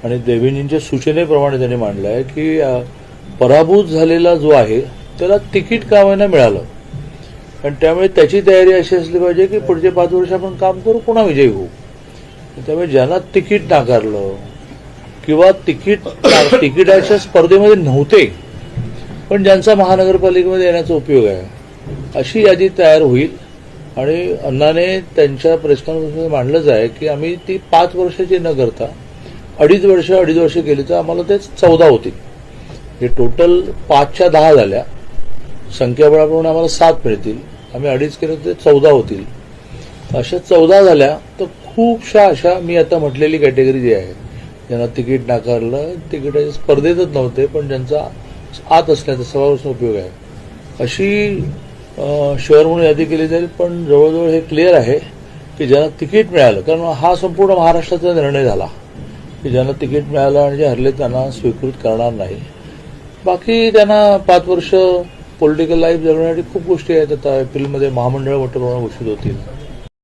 आणि देवेंजींच्या सूचनेप्रमाणे त्यांनी मांडलं आहे की पराभूत झालेला जो आहे त्याला तिकीट का होईना मिळालं, आणि त्यामुळे त्याची तयारी अशी असली पाहिजे की पुढचे 5 वर्ष आपण काम करू, पुन्हा विजयी होऊ. त्यामुळे ज्यांना तिकीट नाकारलं किंवा तिकिटाच्या स्पर्धेमध्ये नव्हते पण ज्यांचा महानगरपालिकेमध्ये येण्याचा उपयोग आहे, अशी यादी तयार होईल. आणि अण्णाने त्यांच्या प्रेस कॉन्फरन्समध्ये मांडलंच आहे की आम्ही ती 5 वर्षाची न करता 2.5 वर्ष केली तर आम्हाला ते 14 होतील. हे टोटल 5च्या 10 झाल्या, संख्याबळाप्रमाणे आम्हाला 7 मिळतील. आम्ही 2.5 केलं तर 14 होतील. अशा 14 झाल्या तर खूपशा अशा मी आता म्हटलेली कॅटेगरी जी आहे, ज्यांना तिकीट नाकारलं, तिकिटाच्या स्पर्धेतच नव्हते पण ज्यांचा आत असल्याचा सभापासून उपयोग आहे, अशी शहर म्हणून यादी केली जाईल. पण जवळजवळ हे क्लिअर आहे की ज्यांना तिकीट मिळालं, कारण हा संपूर्ण महाराष्ट्राचा निर्णय झाला की ज्यांना तिकीट मिळालं आणि जे हरले त्यांना स्वीकृत करणार नाही. बाकी त्यांना 5 वर्ष पॉलिटिकल लाईफ जगण्यासाठी खूप गोष्टी आहेत. आता एप्रिलमध्ये महामंडळ मोठ्या प्रमाणात घोषित होतील.